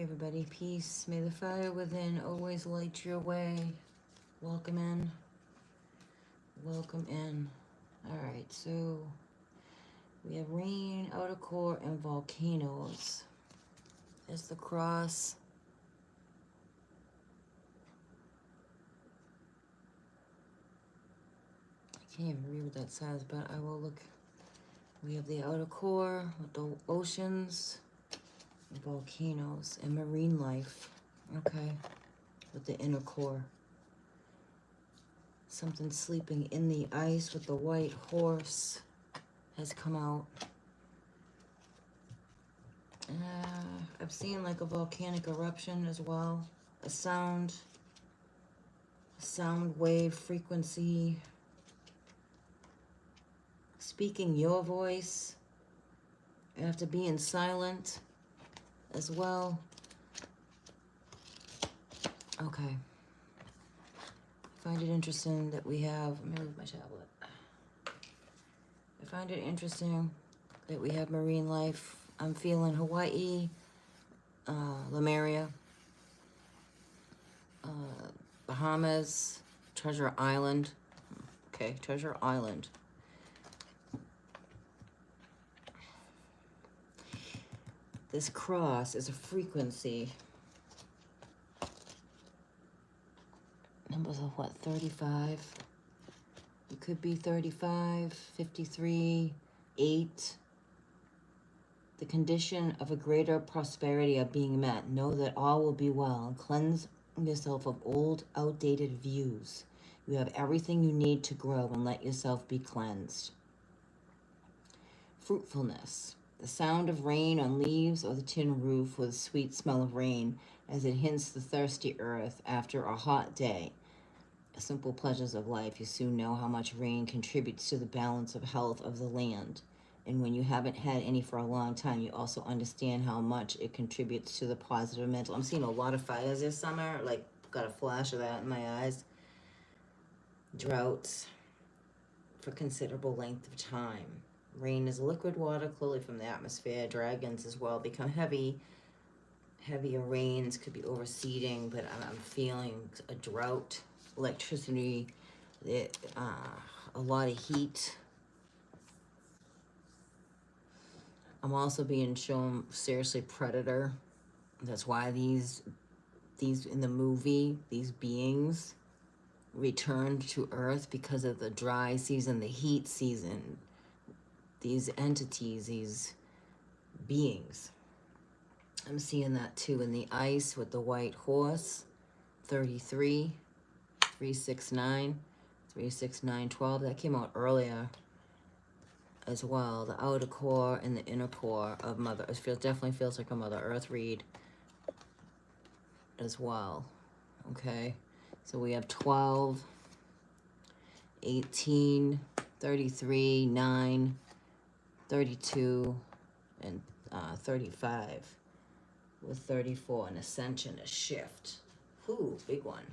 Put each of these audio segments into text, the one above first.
Hey everybody, peace. May the fire within always light your way. Welcome in. Welcome in. Alright, so we have rain, outer core, and volcanoes. There's the cross. I can't even read what that says, but I will look. We have the outer core with the oceans, volcanoes, and marine life. Okay, with the inner core. Something sleeping in the ice with the white horse has come out. I've seen like a volcanic eruption as well. A sound wave frequency. Speaking your voice after being silent as well. Okay. I find it interesting that we have, let me move my tablet. I find it interesting that we have marine life. I'm feeling Hawaii, Lemuria, Bahamas, Treasure Island. Okay, Treasure Island. This cross is a frequency. Numbers of what, 35? It could be 35, 53, 8. The condition of a greater prosperity are being met. Know that all will be well and cleanse yourself of old, outdated views. You have everything you need to grow and let yourself be cleansed. Fruitfulness. The sound of rain on leaves or the tin roof with a sweet smell of rain as it hints the thirsty earth after a hot day. Simple pleasures of life. You soon know how much rain contributes to the balance of health of the land. And when you haven't had any for a long time, you also understand how much it contributes to the positive mental. I'm seeing a lot of fires this summer, like got a flash of that in my eyes. Droughts for considerable length of time. Rain is liquid water, clearly from the atmosphere. Dragons as well become heavy. Heavier rains could be overseeding, but I'm feeling a drought. Electricity, a lot of heat. I'm also being shown seriously predator. That's why these in the movie, these beings returned to Earth because of the dry season, the heat season. These entities, these beings. I'm seeing that too in the ice with the white horse, 33. 369, 36912. That came out earlier as well. The outer core and the inner core of Mother. It definitely feels like a Mother Earth read as well. Okay, so we have 12, 18, 33, 9, 32, and 35. With 34, an ascension, a shift. Ooh, big one.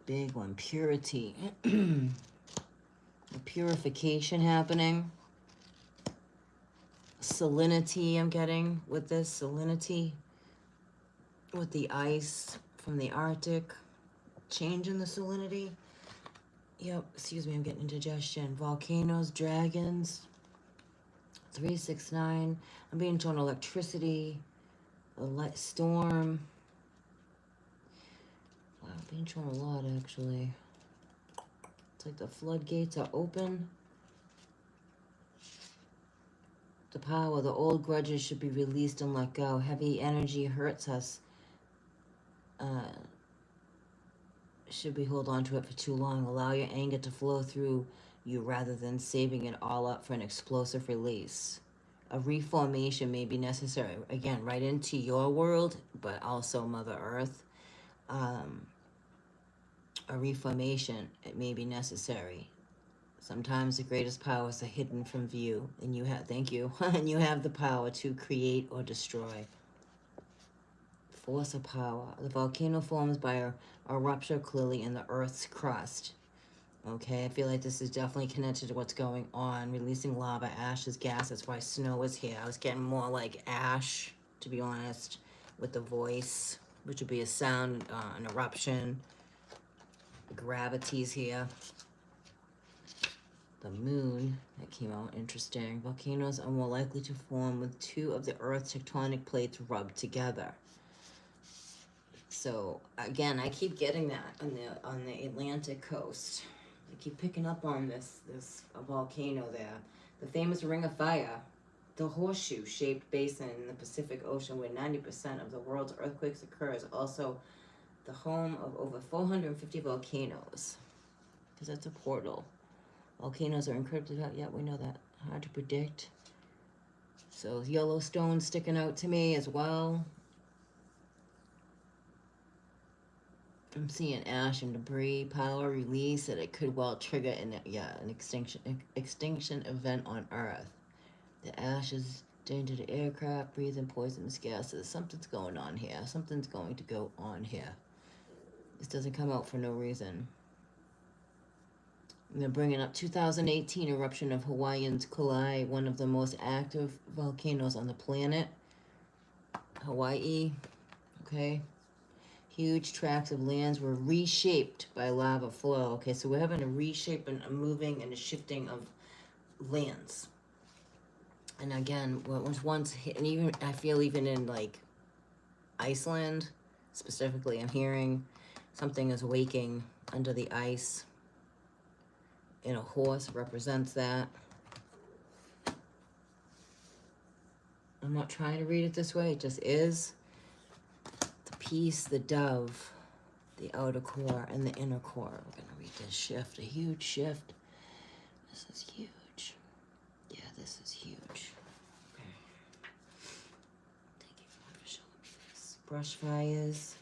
Big one, purity. The purification happening. Salinity I'm getting with this. Salinity with the ice from the Arctic. Change in the salinity. Yep, excuse me, I'm getting indigestion. Volcanoes, dragons. 369. I'm being shown electricity. A light storm. Wow, being shown a lot actually. It's like the floodgates are open. The power, the old grudges should be released and let go. Heavy energy hurts us. Should we hold on to it for too long? Allow your anger to flow through you rather than saving it all up for an explosive release. A reformation may be necessary. Again, right into your world, but also Mother Earth. A reformation, it may be necessary. Sometimes the greatest powers are hidden from view, and you have, thank you, and you have the power to create or destroy. Force of power. The volcano forms by a rupture clearly in the Earth's crust. Okay, I feel like this is definitely connected to what's going on. Releasing lava, ashes, gas. That's why snow is here. I was getting more like ash, to be honest. with the voice, which would be a sound, an eruption. Gravity's here. The moon, that came out interesting. Volcanoes are more likely to form with two of the Earth's tectonic plates rubbed together. So again, I keep getting that on the Atlantic coast. I keep picking up on this volcano there. The famous Ring of Fire, the horseshoe-shaped basin in the Pacific Ocean where 90% of the world's earthquakes occur, is also the home of over 450 volcanoes. Because that's a portal. Volcanoes are incredibly hot. Yeah, we know that. Hard to predict. So Yellowstone sticking out to me as well. I'm seeing ash and debris, power release, that it could well trigger an extinction event on Earth. The ash is danger to aircraft, breathing poisonous gases. Something's going on here. Something's going to go on here. This doesn't come out for no reason. And they're bringing up 2018 eruption of Hawaiian's Kauai, one of the most active volcanoes on the planet. Hawaii, okay. Huge tracts of lands were reshaped by lava flow. Okay, so we're having a reshape and a moving and a shifting of lands. And again, what was once hit, and even I feel even in like Iceland, specifically, I'm hearing something is waking under the ice. And a horse represents that. I'm not trying to read it this way, it just is. The peace, the dove, the outer core, and the inner core. We're going to read this shift, a huge shift. This is huge. Yeah, this is huge. Okay. Thank you for showing me this. Brush fires.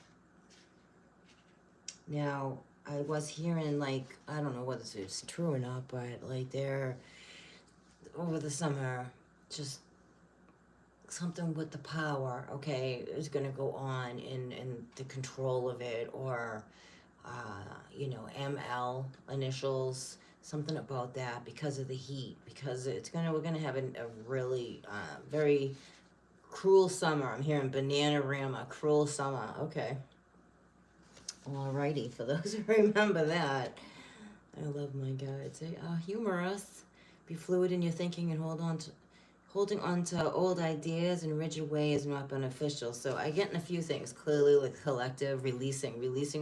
Now, I was hearing, like, I don't know whether it's true or not, but, like, they're, over the summer, just something with the power, okay, is going to go on in the control of it, or, you know, ML initials, something about that, because of the heat, because we're going to have a really, very cruel summer. I'm hearing Bananarama, cruel summer, okay. Alrighty, for those who remember that. I love my guides. They are humorous. Be fluid in your thinking and holding on to old ideas in rigid ways is not beneficial. So I get in a few things. Clearly, like collective, releasing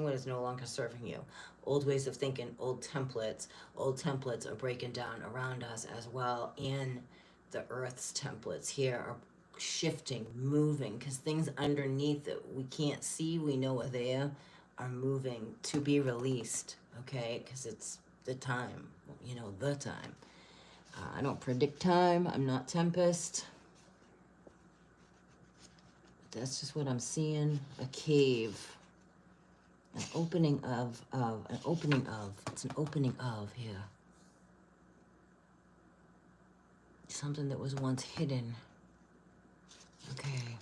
what is no longer serving you. Old ways of thinking, old templates. Old templates are breaking down around us as well. And the Earth's templates here are shifting, moving, because things underneath that we can't see, we know are there, are moving to be released, okay? Because it's the time, you know, the time. I don't predict time. I'm not Tempest. That's just what I'm seeing. A cave. An opening of. It's an opening of here. Something that was once hidden. Okay.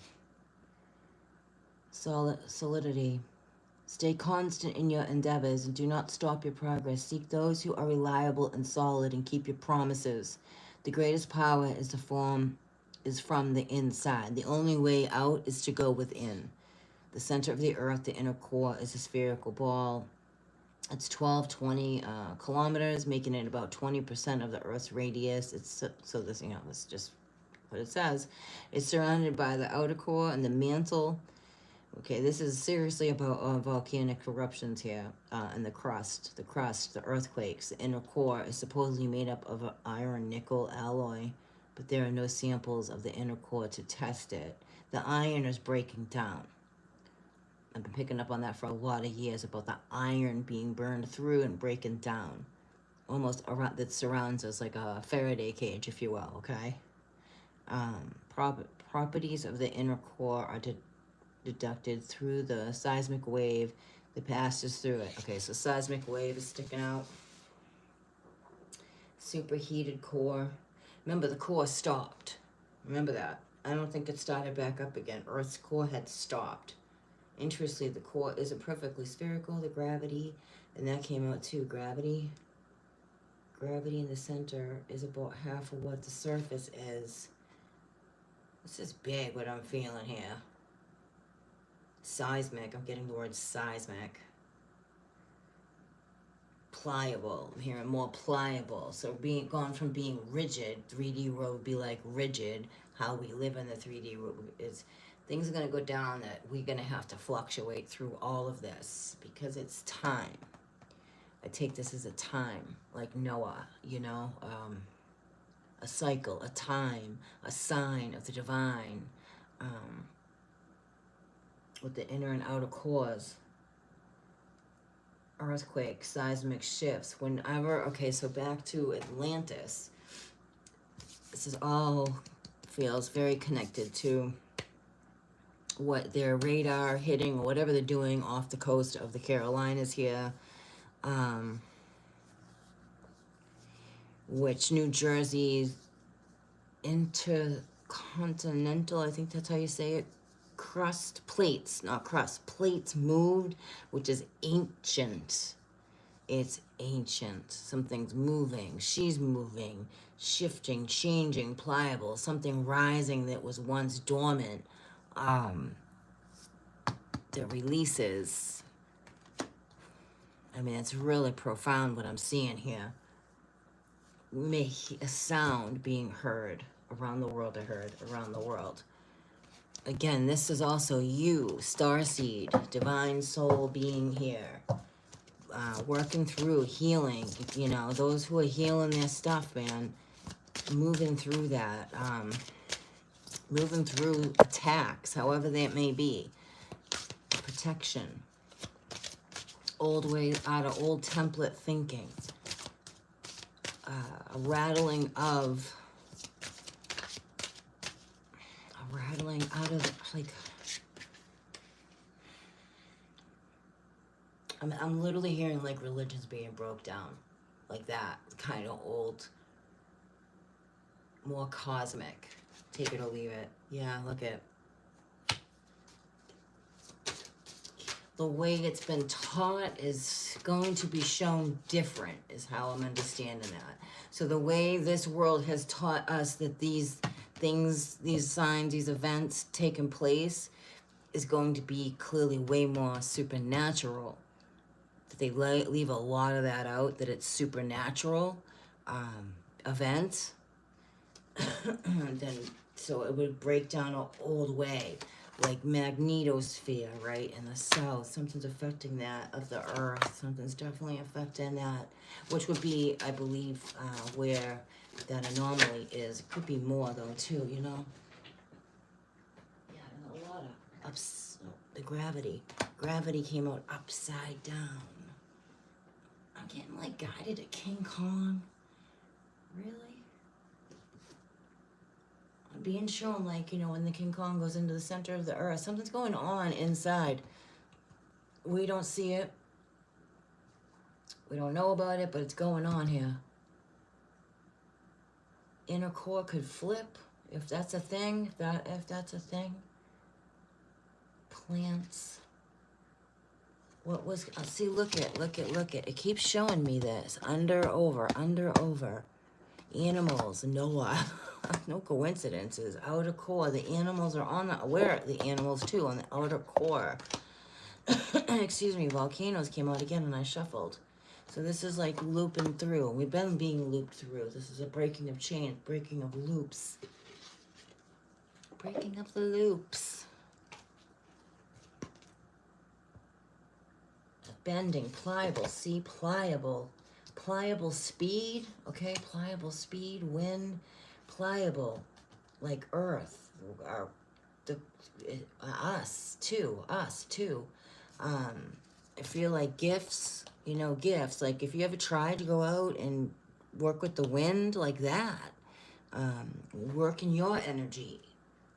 Solidity. Stay constant in your endeavors and do not stop your progress. Seek those who are reliable and solid and keep your promises. The greatest power is from the inside. The only way out is to go within. The center of the earth, the inner core, is a spherical ball. It's 20 kilometers, making it about 20% of the Earth's radius. It's so this, you know, this is just what it says. It's surrounded by the outer core and the mantle. Okay, this is seriously about volcanic eruptions here, and the crust, the earthquakes. The inner core is supposedly made up of an iron-nickel alloy, but there are no samples of the inner core to test it. The iron is breaking down. I've been picking up on that for a lot of years, about the iron being burned through and breaking down. Almost around, that surrounds us like a Faraday cage, if you will, okay? Properties of the inner core are deducted through the seismic wave that passes through it. Okay, so seismic wave is sticking out. Superheated core. Remember, the core stopped. Remember that. I don't think it started back up again. Earth's core had stopped. Interestingly, the core isn't perfectly spherical. The gravity, and that came out too. Gravity in the center is about half of what the surface is. This is big, what I'm feeling here. seismic. I'm getting the word seismic. Pliable. I'm hearing more pliable. So being gone from being rigid, 3D world would be like rigid. How we live in the 3D world is things are going to go down that we're going to have to fluctuate through all of this because it's time. I take this as a time, like Noah, you know, a cycle, a time, a sign of the divine, with the inner and outer cores. Earthquakes, seismic shifts, whenever, okay, so back to Atlantis. This is all feels very connected to what their radar hitting or whatever they're doing off the coast of the Carolinas here, which New Jersey's intercontinental, I think that's how you say it, crust plates, not crust, plates moved, which is ancient. It's ancient. Something's moving. She's moving, shifting, changing, pliable. Something rising that was once dormant. The releases. I mean, it's really profound what I'm seeing here. A sound being heard around the world. I heard around the world. Again, this is also you, StarSeed, divine soul being here, working through healing, you know, those who are healing their stuff, man, moving through that, moving through attacks, however that may be, protection, old ways out of old template thinking, a rattling out of, like, I'm literally hearing, like, religions being broke down, like that, kind of old, more cosmic, take it or leave it. Yeah, look at the way it's been taught is going to be shown different, is how I'm understanding that. So the way this world has taught us that these things, these signs, these events taking place is going to be clearly way more supernatural. That they leave a lot of that out, that it's supernatural events. Then, so it would break down an old way, like magnetosphere, right, in the south. Something's affecting that of the earth. Something's definitely affecting that, which would be, I believe, where that anomaly is. It could be more, though, too, you know? Yeah, a lot of ups. The gravity. Gravity came out upside down. I'm getting, like, guided at King Kong. Really? I'm being shown, like, you know, when the King Kong goes into the center of the earth, something's going on inside. We don't see it. We don't know about it, but it's going on here. Inner core could flip, if that's a thing. If that's a thing. Plants. What was, see, look it. It keeps showing me this. Under, over. Animals, Noah. No coincidences. Outer core. The animals are on the, where are the animals too? On the outer core. Excuse me, volcanoes came out again and I shuffled. So this is like looping through. We've been being looped through. This is a breaking of chains, breaking of loops. Breaking of the loops. Bending, pliable, see, pliable. Pliable speed, okay, pliable speed, wind, pliable, like earth, us too. I feel like gifts, you know, gifts, like if you ever tried to go out and work with the wind like that, work in your energy.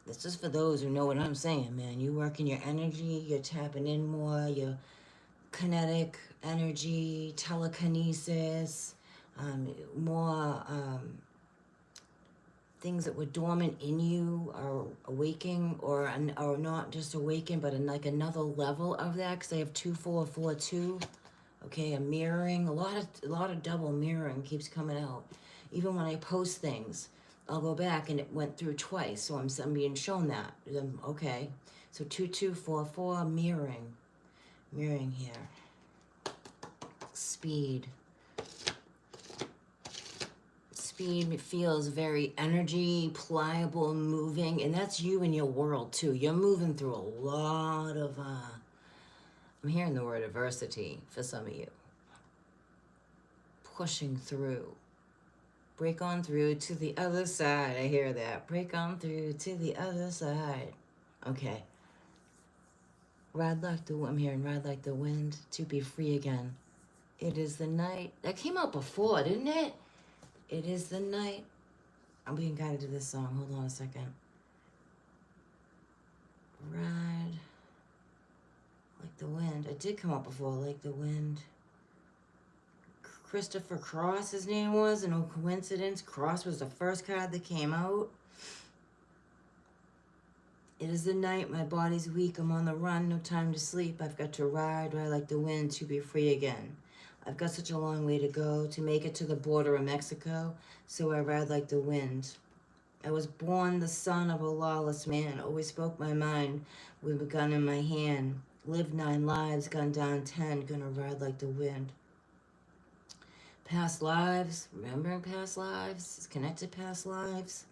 This is for those who know what I'm saying, man. You work in your energy, you're tapping in more, you're kinetic energy, telekinesis, more things that were dormant in you are awaking, or not just awaken, but in like another level of that, because I have 2442. Okay, a mirroring, a lot of double mirroring keeps coming out. Even when I post things, I'll go back and it went through twice, so I'm being shown that. Okay, So 2244, mirroring. Mirroring here. Speed. Speed feels very energy, pliable, moving, and that's you in your world too. You're moving through a lot of, I'm hearing the word adversity for some of you. Pushing through. Break on through to the other side. I hear that. Break on through to the other side. Okay. Ride like the, I'm hearing ride like the wind to be free again. It is the night. That came out before, didn't it? It is the night. I'm being guided to this song. Hold on a second. Ride like the wind. It did come out before, like the wind. Christopher Cross, his name was, and no coincidence. Cross was the first card that came out. It is the night, my body's weak, I'm on the run, no time to sleep. I've got to ride like the wind to be free again. I've got such a long way to go to make it to the border of Mexico, so I ride like the wind. I was born the son of a lawless man, always spoke my mind with a gun in my hand. Lived 9 lives, gunned down 10, gonna ride like the wind. Past lives, remembering past lives, it's connected past lives.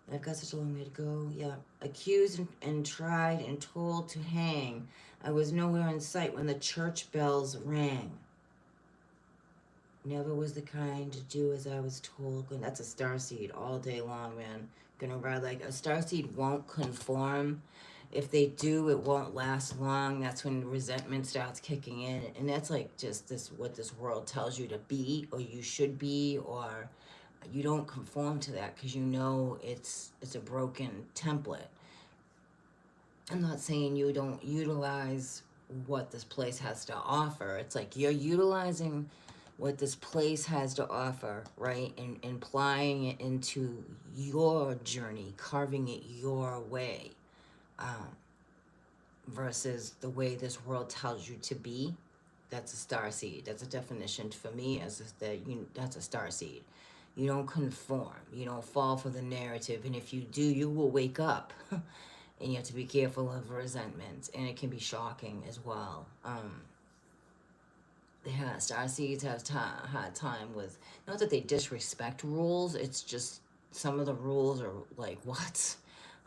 I've got such a long way to go, yeah. Accused and tried and told to hang. I was nowhere in sight when the church bells rang. Never was the kind to do as I was told. And that's a starseed all day long, man. Gonna ride like a starseed won't conform. If they do, it won't last long. That's when resentment starts kicking in. And that's like just this, what this world tells you to be, or you should be, or you don't conform to that because you know it's a broken template. I'm not saying you don't utilize what this place has to offer. It's like you're utilizing what this place has to offer, right? And applying it into your journey, carving it your way, versus the way this world tells you to be. That's a starseed. That's a definition for me as that's a starseed. You don't conform. You don't fall for the narrative. And if you do, you will wake up. And you have to be careful of resentment. And it can be shocking as well. Starseeds have hard time with, not that they disrespect rules. It's just some of the rules are like, what?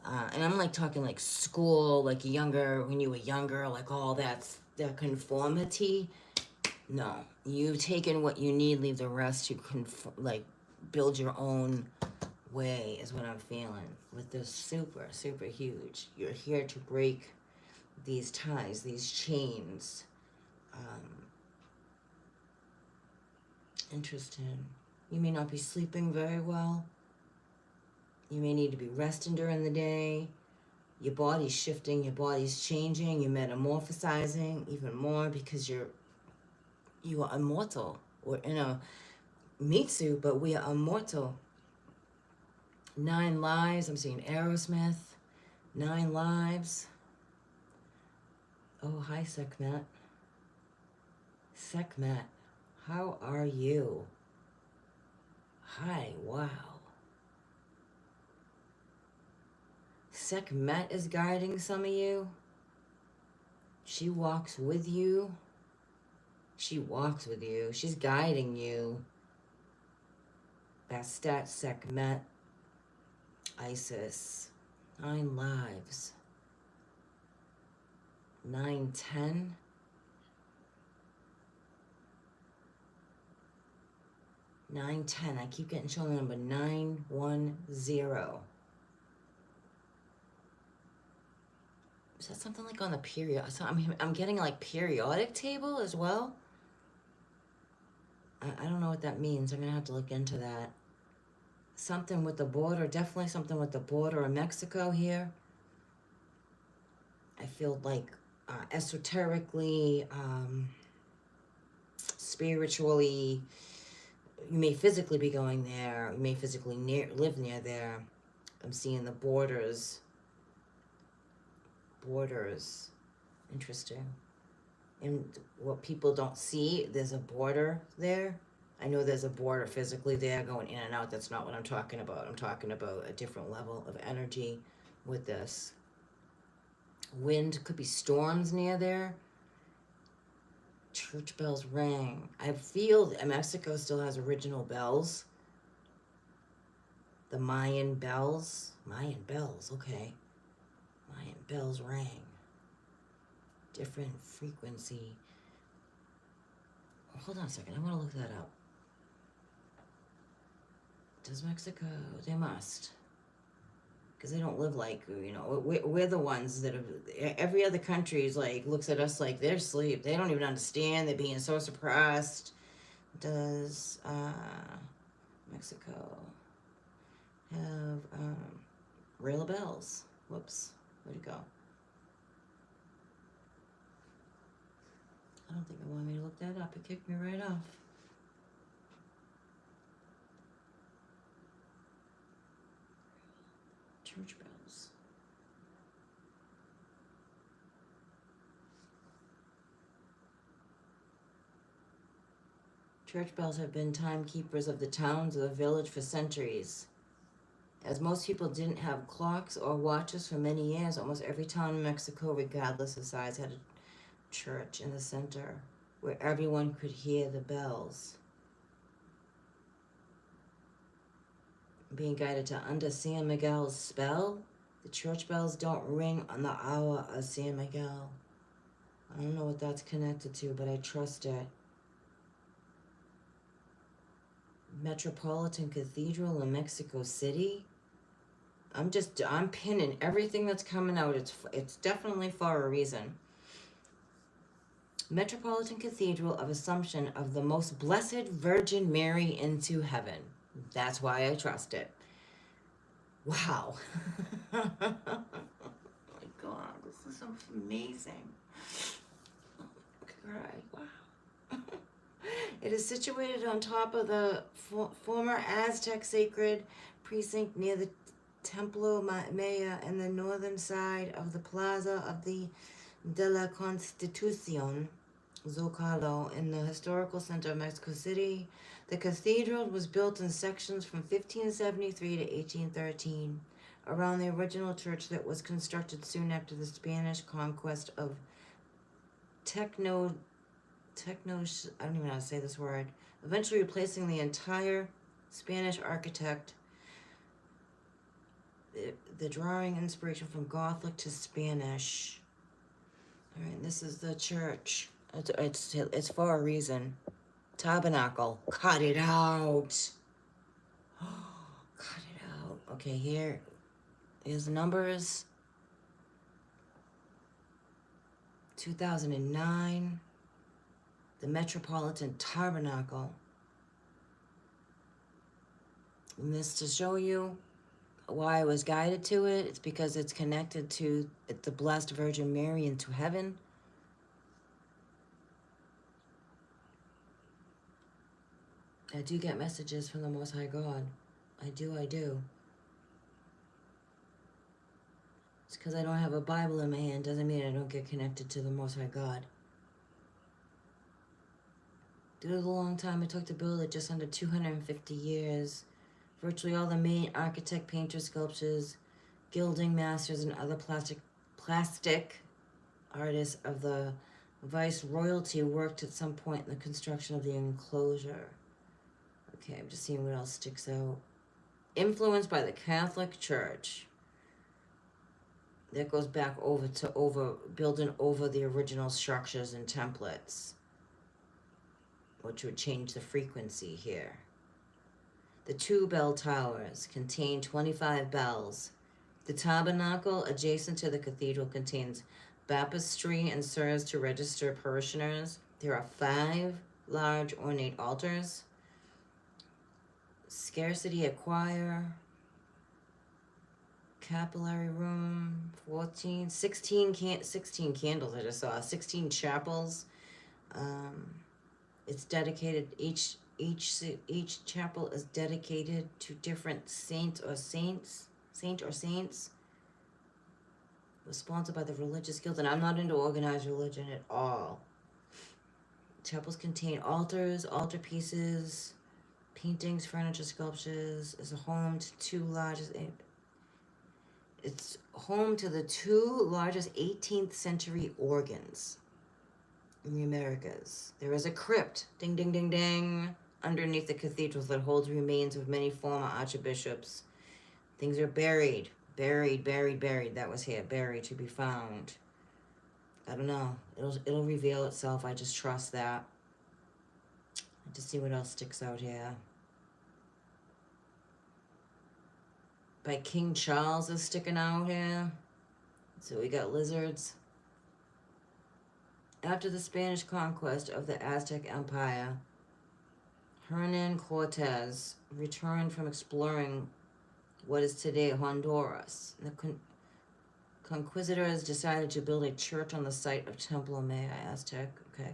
And I'm like talking like school, like when you were younger, like all that conformity. No, you've taken what you need, leave the rest to build your own way is what I'm feeling with this super, super huge. You're here to break these ties, these chains. Interesting. You may not be sleeping very well. You may need to be resting during the day. Your body's shifting, your body's changing, you're metamorphosizing even more because you are immortal. We're in a meat suit, but we are immortal. 9 lives. I'm seeing Aerosmith. 9 lives. Oh, hi, Sekhmet. Sekhmet, how are you? Hi, wow. Sekhmet is guiding some of you. She walks with you. She walks with you. She's guiding you. Bastet, Sekhmet, Isis. 9 lives. 910. I keep getting shown the number 910. Is that something like on the period? I'm getting like periodic table as well. I don't know what that means. I'm gonna have to look into that. Something with the border, definitely something with the border of Mexico here. I feel like esoterically, spiritually, you may physically be going there. You may physically live near there. I'm seeing the borders. Interesting. And what people don't see, there's a border there. I know there's a border physically there going in and out. That's not what I'm talking about. I'm talking about a different level of energy with this. Wind, could be storms near there. Church bells rang. I feel that Mexico still has original bells. The Mayan bells. Mayan bells, okay. Mayan bells rang. Different frequency. Hold on a second, I want to look that up. Does Mexico? They must. Because they don't live like, we're the ones that have, every other country is like, looks at us like they're asleep. They don't even understand. They're being so suppressed. Does Mexico have real bells? Whoops, where'd it go? I don't think it wanted me to look that up. It kicked me right off. Church bells. Church bells have been timekeepers of the towns of the village for centuries. As most people didn't have clocks or watches for many years, almost every town in Mexico, regardless of size, had a church in the center where everyone could hear the bells. Being guided to under San Miguel's spell, the church bells don't ring on the hour of San Miguel. I don't know what that's connected to, but I trust it. Metropolitan Cathedral in Mexico City. I'm pinning everything that's coming out. It's definitely for a reason. Metropolitan Cathedral of Assumption of the Most Blessed Virgin Mary into Heaven. That's why I trust it. Wow. Oh my God, this is amazing. Wow. It is situated on top of the former Aztec sacred precinct near the Templo Maya in the northern side of the Plaza of the de la Constitucion, Zocalo, in the historical center of Mexico City. The cathedral was built in sections from 1573 to 1813, around the original church that was constructed soon after the Spanish conquest of I don't even know how to say this word, eventually replacing the entire Spanish architect. The drawing inspiration from Gothic to Spanish. All right, this is the church. It's for a reason. Tabernacle. Cut it out. Cut it out. Okay, here's the numbers. 2009. The Metropolitan Tabernacle. And this to show you why I was guided to it. It's because it's connected to the Blessed Virgin Mary into heaven. I do get messages from the Most High God. I do. It's because I don't have a Bible in my hand doesn't mean I don't get connected to the Most High God. Due to the long time it took to build it, just under 250 years, virtually all the main architect, painters, sculptors, gilding masters, and other plastic artists of the Vice Royalty worked at some point in the construction of the enclosure. Okay, I'm just seeing what else sticks out. Influenced by the Catholic Church. That goes back over building over the original structures and templates, which would change the frequency here. The two bell towers contain 25 bells. The tabernacle adjacent to the cathedral contains baptistry and serves to register parishioners. There are 5 large ornate altars. Scarcity at choir. Capillary room, 16 candles I just saw, 16 chapels. It's dedicated, each chapel is dedicated to different saint or saints. It was sponsored by the Religious Guild, and I'm not into organized religion at all. Chapels contain altars, altar pieces, paintings, furniture, sculptures. Is a home to 2 large It's home to the two largest 18th century organs in the Americas. There is a crypt, ding, ding, ding, ding, underneath the cathedrals that holds remains of many former archbishops. Things are buried, buried. That was here, buried to be found. I don't know. It'll reveal itself. I just trust that. To see what else sticks out here. By King Charles is sticking out here. So we got lizards. After the Spanish conquest of the Aztec Empire, Hernan Cortez returned from exploring what is today Honduras. The conquistadors decided to build a church on the site of Templo Maya Aztec. Okay,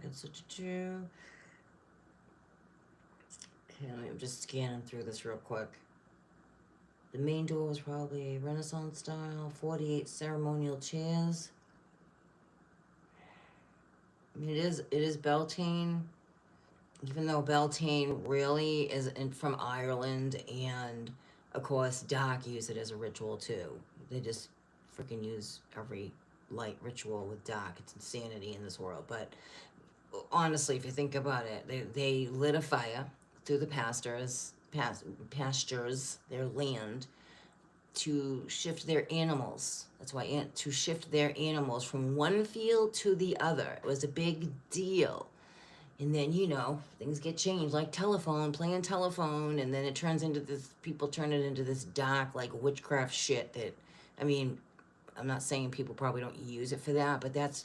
I'm just scanning through this real quick. The main door was probably a Renaissance style, 48 ceremonial chairs. I mean, it is Beltane, even though Beltane really is from Ireland, and of course Dark use it as a ritual too. They just freaking use every light ritual with Dark. It's insanity in this world. But honestly, if you think about it, they lit a fire through the pastures, their land, to shift their animals. That's why to shift their animals from one field to the other. It was a big deal. And then, things get changed, like playing telephone, and then it turns into this, people turn it into this dark, like, witchcraft shit that, I mean, I'm not saying people probably don't use it for that, but that's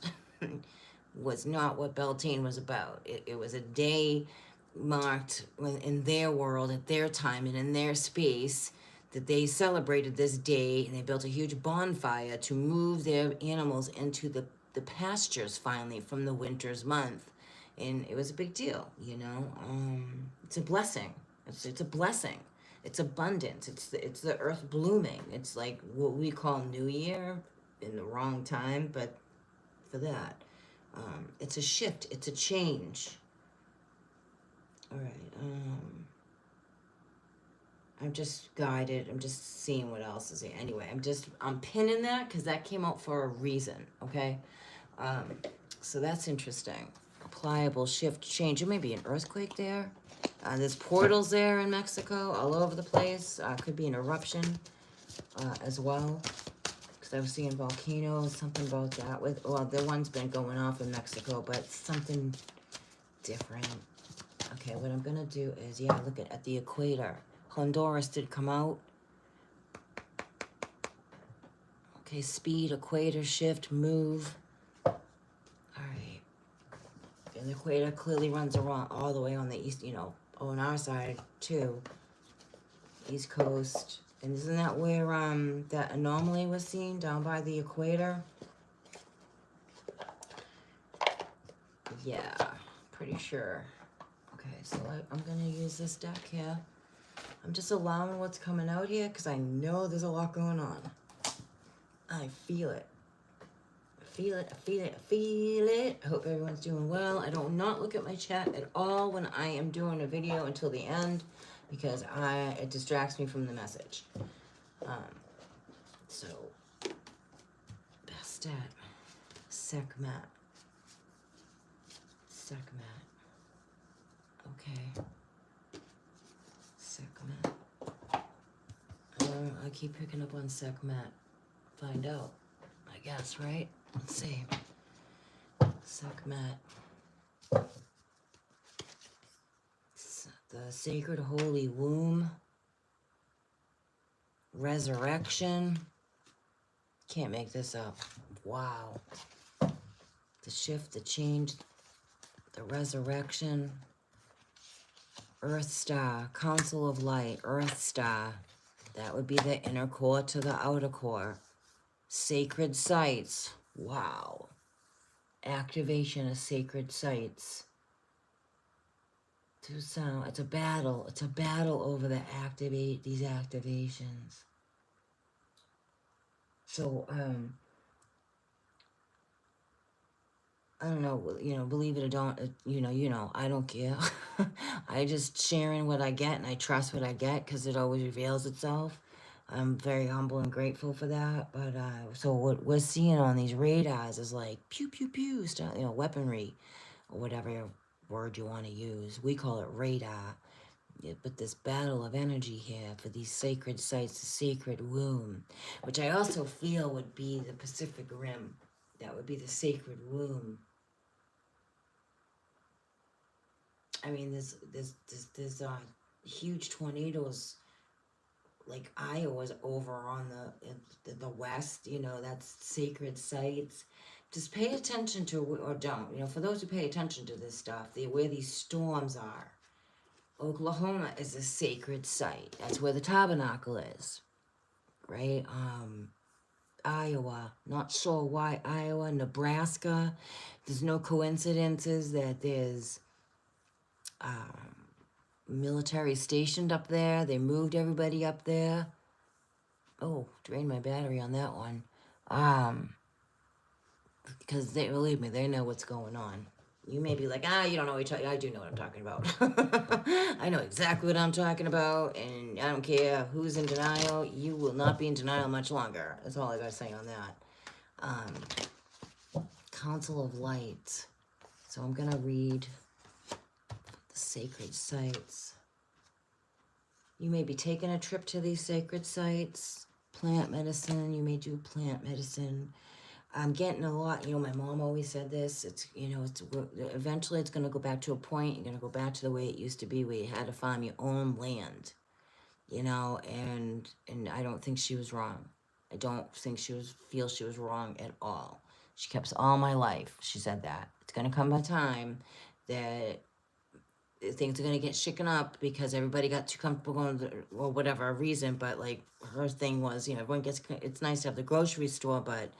was not what Beltane was about. It was a day marked in their world, at their time, and in their space, that they celebrated this day, and they built a huge bonfire to move their animals into the pastures finally from the winter's month. And it was a big deal, it's a blessing. It's a blessing. It's abundance. It's the earth blooming. It's like what we call New Year in the wrong time, but for that, it's a shift. It's a change. All right. I'm just guided. I'm just seeing what else is here. Anyway, I'm pinning that because that came out for a reason. Okay. So that's interesting. Pliable shift change. There may be an earthquake there. There's portals there in Mexico, all over the place. Could be an eruption as well. Because I was seeing volcanoes, something about that. The one's been going off in Mexico, but something different. Okay, what I'm going to do is, look at the equator. Honduras did come out. Okay, speed, equator, shift, move. All right. And the equator clearly runs around all the way on the east, on our side too. East coast. And isn't that where that anomaly was seen, down by the equator? Yeah, pretty sure. Okay, so I'm gonna use this deck here. I'm just allowing what's coming out here because I know there's a lot going on. I feel it. I feel it. I hope everyone's doing well. I don't not look at my chat at all when I am doing a video until the end because it distracts me from the message. So, best at Sekhmet. Okay. Sekhmet. I keep picking up on Sekhmet. Find out, I guess, right? Let's see. Sekhmet. The Sacred Holy Womb. Resurrection. Can't make this up. Wow. The shift, the change, the resurrection. Earth Star, Council of Light, Earth Star. That would be the inner core to the outer core. Sacred sites. Wow. Activation of sacred sites. To sound. It's a battle. It's a battle over these activations. So, I don't know, believe it or don't, I don't care. I just sharing what I get, and I trust what I get because it always reveals itself. I'm very humble and grateful for that. But so what we're seeing on these radars is like pew pew pew stuff, weaponry or whatever word you want to use. We call it radar. Yeah, but this battle of energy here for these sacred sites, the sacred womb, which I also feel would be the Pacific Rim. That would be the sacred womb. I mean, there's huge tornadoes like Iowa's over on the west. That's sacred sites. Just pay attention to, or don't. For those who pay attention to this stuff, where these storms are. Oklahoma is a sacred site. That's where the tabernacle is, right? Iowa, not sure why Iowa, Nebraska. There's no coincidences that there's military stationed up there. They moved everybody up there. Oh, drained my battery on that one. Because believe me, they know what's going on. You may be like, you don't know what I do know what I'm talking about. I know exactly what I'm talking about, and I don't care who's in denial. You will not be in denial much longer. That's all I gotta say on that. Council of Light. So I'm gonna read the sacred sites. You may be taking a trip to these sacred sites. Plant medicine, you may do plant medicine. I'm getting a lot, my mom always said this, eventually it's going to go back to a point, you're going to go back to the way it used to be, where you had to farm your own land, and I don't think she was wrong. I don't think feel she was wrong at all. She kept all my life, she said that. It's going to come a time that things are going to get shaken up because everybody got too comfortable going to or whatever reason, but like her thing was, everyone it's nice to have the grocery store, but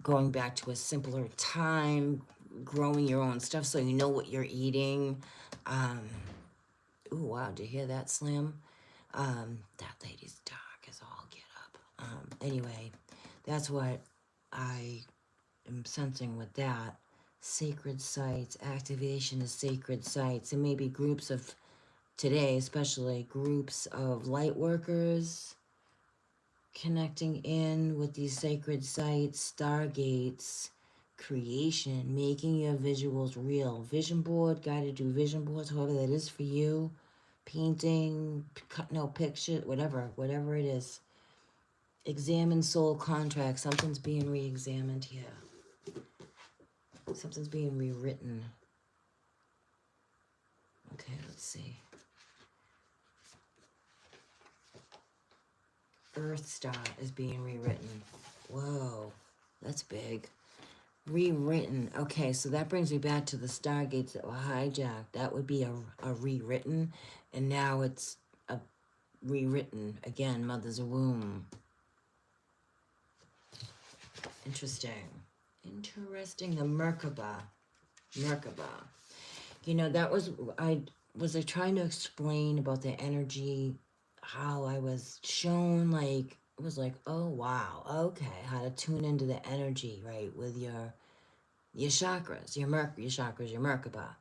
going back to a simpler time, growing your own stuff so you know what you're eating. Ooh, wow, did you hear that, Slim? That lady's dark as all get up. Anyway, that's what I am sensing with that. Sacred sites, activation of sacred sites, and maybe groups of, today especially, groups of light workers, connecting in with these sacred sites, stargates, creation, making your visuals real. Vision board, guided do vision boards, however that is for you. Painting, cutting out pictures, whatever it is. Examine soul contracts. Something's being re-examined here. Something's being rewritten. Okay, let's see. Earth Star is being rewritten. Whoa, that's big. Rewritten. Okay, so that brings me back to the stargates that were hijacked. That would be a rewritten, and now it's a rewritten again. Mother's womb. Interesting. The Merkaba. That was I trying to explain about the energy, how I was shown, like it was like, oh wow, okay, how to tune into the energy, right, with your chakras, your Merkaba.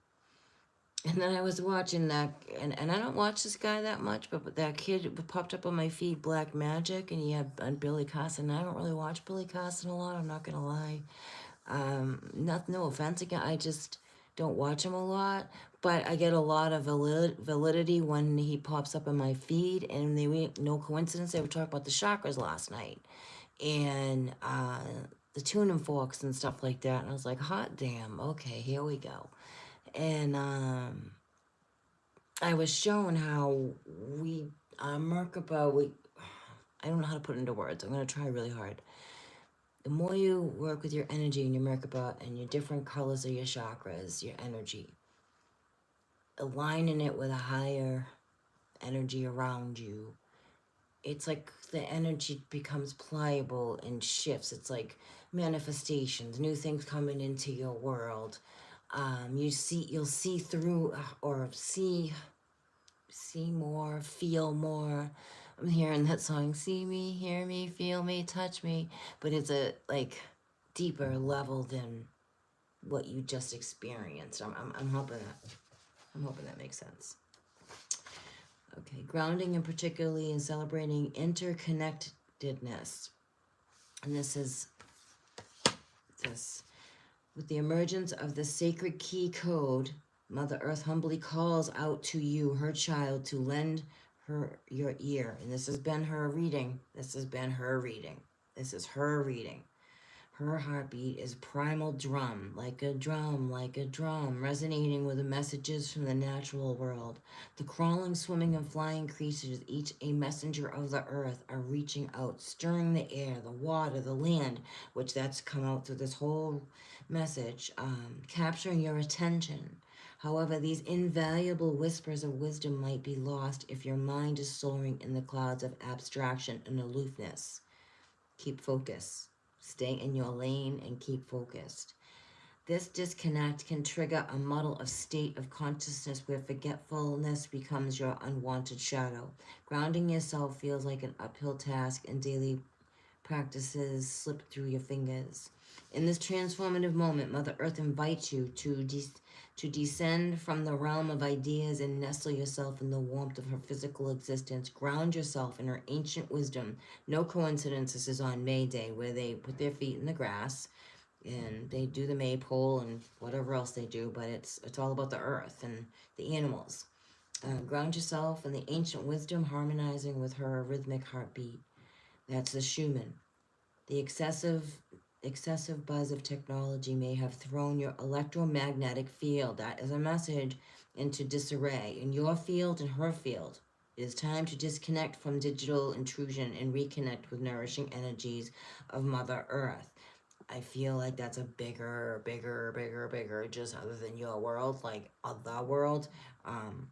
And then I was watching that, and I don't watch this guy that much, but that kid popped up on my feed, Black Magic, and he had on Billy Carson. I don't really watch Billy Carson a lot, I'm not gonna lie. No offense again, I just don't watch him a lot, but I get a lot of validity when he pops up in my feed, and no coincidence, they were talking about the chakras last night, and the tuning forks and stuff like that, and I was like, hot damn, okay, here we go. And I was shown how Merkaba, I don't know how to put it into words, I'm going to try really hard. The more you work with your energy and your Merkaba and your different colors of your chakras, your energy, aligning it with a higher energy around you, it's like the energy becomes pliable and shifts. It's like manifestations, new things coming into your world. You'll see through, or see more, feel more. I'm hearing that song, see me, hear me, feel me, touch me, but it's a like deeper level than what you just experienced. I'm hoping that makes sense. Okay, grounding and particularly in celebrating interconnectedness. And this is this. With the emergence of the sacred key code, Mother Earth humbly calls out to you, her child, to lend her your ear. And this has been her reading. This has been her reading. This is her reading. Her heartbeat is primal drum, like a drum, resonating with the messages from the natural world. The crawling, swimming, and flying creatures, each a messenger of the earth, are reaching out, stirring the air, the water, the land, which that's come out through this whole message, capturing your attention. However, these invaluable whispers of wisdom might be lost if your mind is soaring in the clouds of abstraction and aloofness. Keep focus. Stay in your lane and keep focused. This disconnect can trigger a muddle of state of consciousness where forgetfulness becomes your unwanted shadow. Grounding yourself feels like an uphill task, and daily practices slip through your fingers. In this transformative moment, Mother Earth invites you to descend from the realm of ideas and nestle yourself in the warmth of her physical existence. Ground yourself in her ancient wisdom. No coincidence this is on May Day, where they put their feet in the grass and they do the maypole and whatever else they do, but it's all about the earth and the animals. Ground yourself in the ancient wisdom, harmonizing with her rhythmic heartbeat. That's the Schumann. The excessive buzz of technology may have thrown your electromagnetic field, that is a message, into disarray. In your field and her field, it is time to disconnect from digital intrusion and reconnect with nourishing energies of Mother Earth. I feel like that's a bigger, just other than your world, like other world. Um,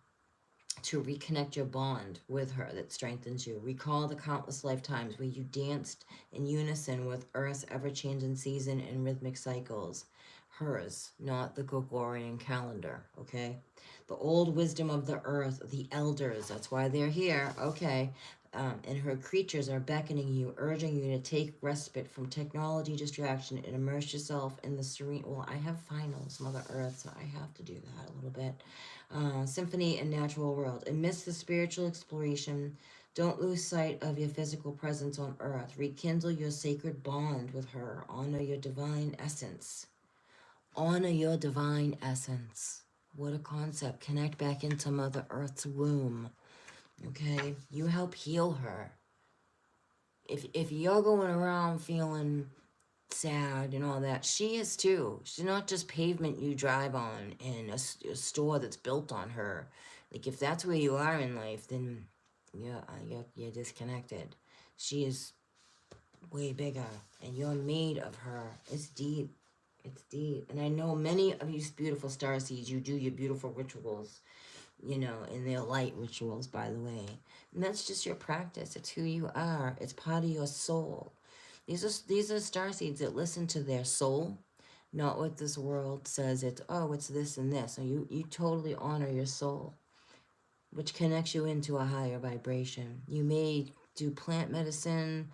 to reconnect your bond with her that strengthens you. Recall the countless lifetimes where you danced in unison with Earth's ever-changing season and rhythmic cycles. Hers, not the Gregorian calendar, okay? The old wisdom of the earth, the elders, that's why they're here, okay? And her creatures are beckoning you, urging you to take respite from technology distraction and immerse yourself in the serene. Well, I have finals, Mother Earth, so I have to do that a little bit. Symphony and natural world. Amidst the spiritual exploration, don't lose sight of your physical presence on earth. Rekindle your sacred bond with her. Honor your divine essence. Honor your divine essence. What a concept. Connect back into Mother Earth's womb. Okay? You help heal her. If you're going around feeling sad and all that, she is too. She's not just pavement you drive on in a store that's built on her. Like, if that's where you are in life, then you're disconnected. She is way bigger, and you're made of her. It's deep. It's deep. And I know many of you beautiful starseeds, you do your beautiful rituals, and they're light rituals, by the way. And that's just your practice. It's who you are. It's part of your soul. These are star seeds that listen to their soul, not what this world says. It's this and this. So you totally honor your soul, which connects you into a higher vibration. You may do plant medicine,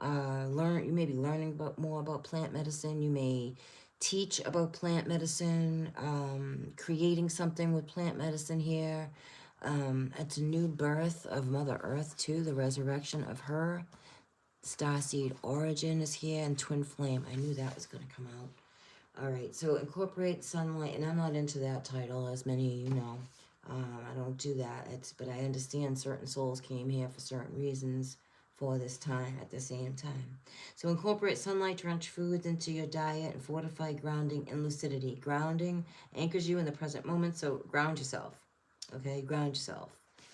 you may be learning more about plant medicine. You may teach about plant medicine, creating something with plant medicine here. It's a new birth of Mother Earth too, the resurrection of her. Starseed Origin is here, and Twin Flame. I knew that was going to come out. All right, so incorporate sunlight, and I'm not into that title, as many of you know. I don't do that. But I understand certain souls came here for certain reasons for this time at the same time. So incorporate sunlight-drenched foods into your diet and fortify grounding and lucidity. Grounding anchors you in the present moment, so ground yourself. Okay, ground yourself.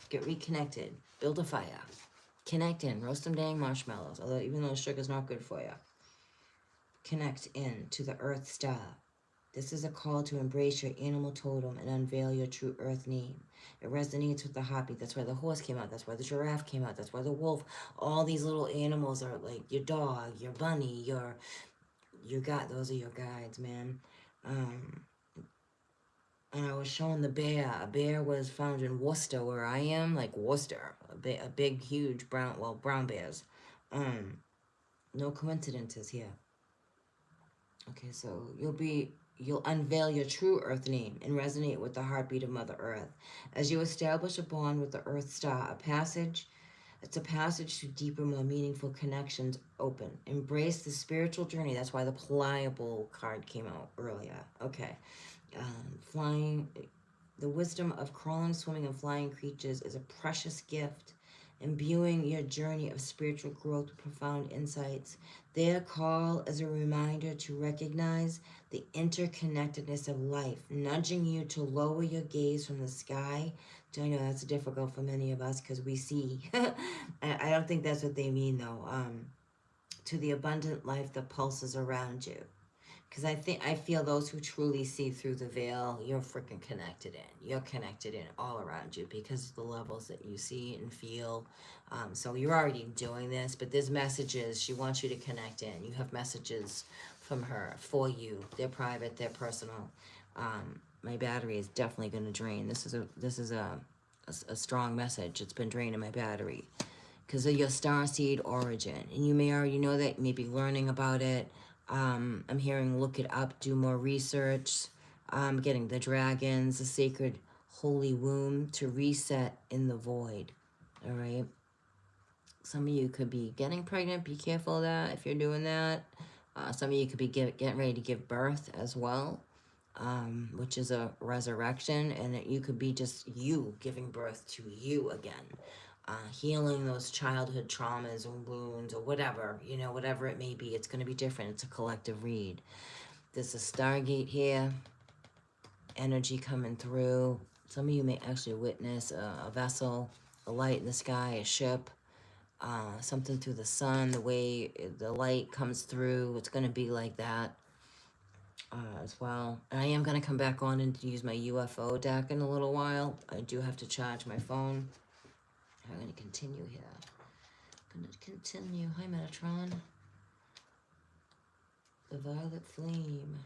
Get reconnected. Build a fire. Connect in. Roast some dang marshmallows, even though sugar's not good for you. Connect in to the earth star. This is a call to embrace your animal totem and unveil your true earth name. It resonates with the heartbeat. That's why the horse came out. That's why the giraffe came out. That's why the wolf. All these little animals are like your dog, your bunny, your guide. Those are your guides, man. And I was showing the bear. A bear was found in Worcester, where I am, like Worcester. A big, huge brown bears. No coincidences here. Okay, so You'll unveil your true Earth name and resonate with the heartbeat of Mother Earth. As you establish a bond with the Earth Star, it's a passage to deeper, more meaningful connections open. Embrace the spiritual journey. That's why the pliable card came out earlier. Okay. Flying, the wisdom of crawling, swimming, and flying creatures is a precious gift, imbuing your journey of spiritual growth with profound insights. Their call is a reminder to recognize the interconnectedness of life, nudging you to lower your gaze from the sky. I know that's difficult for many of us because we see. I don't think that's what they mean, though. To the abundant life that pulses around you. Because I feel those who truly see through the veil, you're freaking connected in. You're connected in all around you because of the levels that you see and feel. So you're already doing this, but there's messages. She wants you to connect in. You have messages from her for you. They're private. They're personal. My battery is definitely going to drain. This is a strong message. It's been draining my battery because of your starseed origin, and you may already know that. You may be learning about it. I'm hearing look it up, do more research. Getting the dragons, the sacred holy womb to reset in the void. All right. Some of you could be getting pregnant. Be careful of that if you're doing that. Some of you could be getting ready to give birth as well, which is a resurrection. And you could be just you giving birth to you again. Healing those childhood traumas or wounds or whatever, whatever it may be. It's going to be different. It's a collective read. There's a Stargate here. Energy coming through. Some of you may actually witness a vessel, a light in the sky, a ship, something through the sun, the way the light comes through. It's going to be like that as well. And I am going to come back on and use my UFO deck in a little while. I do have to charge my phone. I'm going to continue here. Hi, Metatron. The Violet Flame.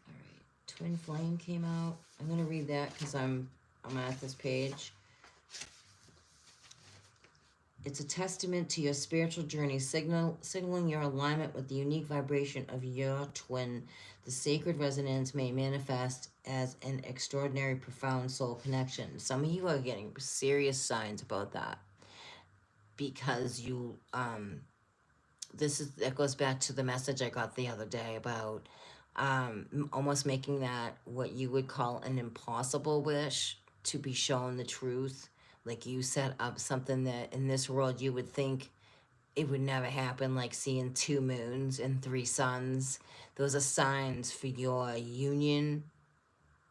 All right. Twin Flame came out. I'm going to read that because I'm at this page. It's a testament to your spiritual journey, signaling your alignment with the unique vibration of your twin. The sacred resonance may manifest as an extraordinary, profound soul connection. Some of you are getting serious signs about that because you, that goes back to the message I got the other day about almost making that what you would call an impossible wish to be shown the truth. Like you set up something that in this world you would think it would never happen, like seeing 2 moons and 3 suns. Those are signs for your union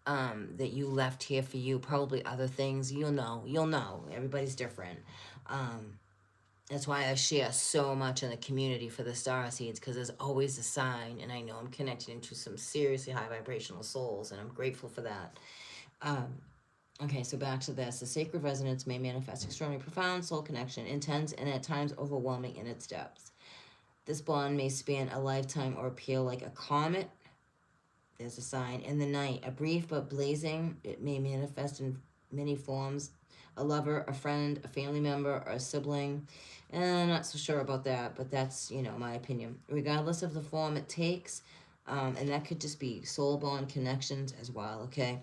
that you left here for you. Probably other things. You'll know. Everybody's different. That's why I share so much in the community for the Starseeds, because there's always a sign, and I know I'm connected into some seriously high vibrational souls, and I'm grateful for that. Okay, so back to this. The sacred resonance may manifest extraordinarily profound soul connection, intense and at times overwhelming in its depths. This bond may span a lifetime or appear like a comet. There's a sign. In the night, a brief but blazing, it may manifest in many forms. A lover, a friend, a family member, or a sibling. And I'm not so sure about that, but that's, my opinion. Regardless of the form it takes, and that could just be soul bond connections as well, okay?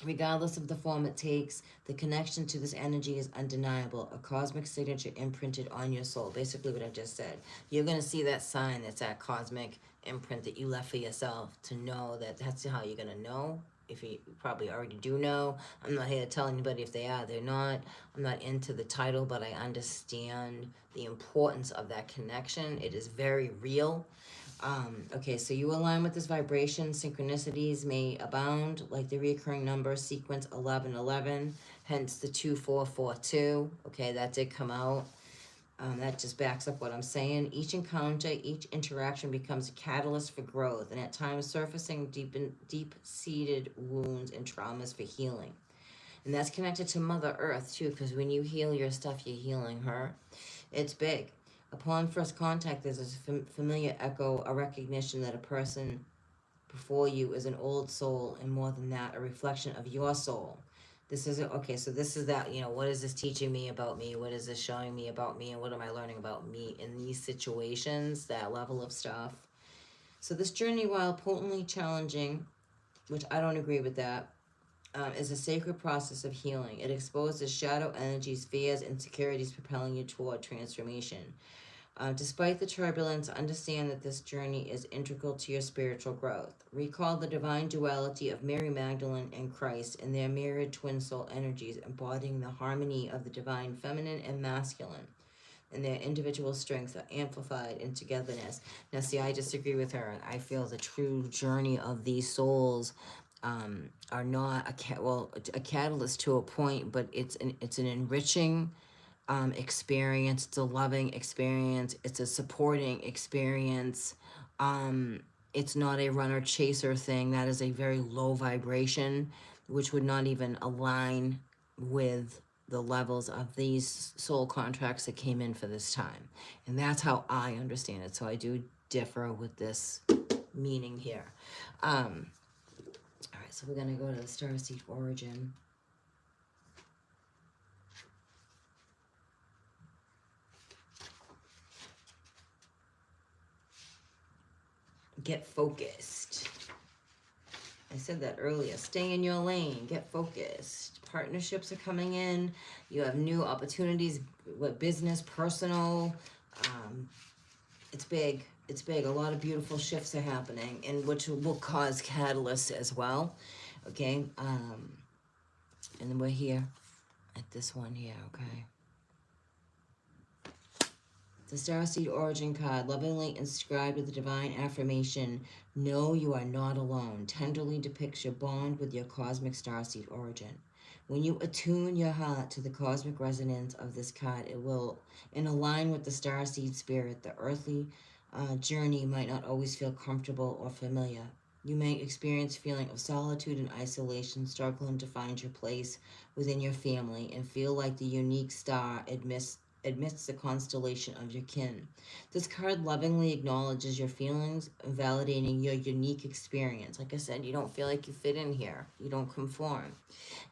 Regardless of the form it takes, the connection to this energy is undeniable, a cosmic signature imprinted on your soul. Basically what I just said. You're going to see that sign, that's that cosmic imprint that you left for yourself to know that's how you're going to know. If you probably already do know. I'm not here to tell anybody if they are, they're not. I'm not into the title, but I understand the importance of that connection. It is very real. Okay, so you align with this vibration. Synchronicities may abound, like the recurring number sequence 1111, hence the 2442. Okay, that did come out. That just backs up what I'm saying. Each encounter, each interaction becomes a catalyst for growth, and at times surfacing deep-seated wounds and traumas for healing. And that's connected to Mother Earth, too, because when you heal your stuff, you're healing her. It's big. Upon first contact, there's a familiar echo, a recognition that a person before you is an old soul, and more than that, a reflection of your soul. This is, okay, so this is that, what is this teaching me about me? What is this showing me about me? And what am I learning about me in these situations, that level of stuff? So this journey, while potently challenging, which I don't agree with that, is a sacred process of healing. It exposes shadow energies, fears, insecurities, propelling you toward transformation. Despite the turbulence, understand that this journey is integral to your spiritual growth. Recall the divine duality of Mary Magdalene and Christ and their mirrored twin soul energies, embodying the harmony of the divine feminine and masculine, and their individual strengths are amplified in togetherness. Now, see, I disagree with her. I feel the true journey of these souls are not a catalyst to a point, but it's an enriching experience. It's a loving experience. It's a supporting experience. It's not a runner chaser thing. That is a very low vibration, which would not even align with the levels of these soul contracts that came in for this time. And that's how I understand it. So I do differ with this meaning here. All right, so we're going to go to the Starseed origin. Get focused. I said that earlier. Stay in your lane. Get focused. Partnerships are coming in. You have new opportunities with business, personal. It's big. It's big. A lot of beautiful shifts are happening, and which will cause catalysts as well. Okay. And then we're here at this one here. Okay. The Starseed Origin card, lovingly inscribed with the divine affirmation, "Know you are not alone," tenderly depicts your bond with your cosmic starseed origin. When you attune your heart to the cosmic resonance of this card, it will, and align with the starseed spirit, the earthly journey might not always feel comfortable or familiar. You may experience feeling of solitude and isolation, struggling to find your place within your family, and feel like the unique star amidst the constellation of your kin. This card lovingly acknowledges your feelings, validating your unique experience. Like I said, you don't feel like you fit in here. You don't conform.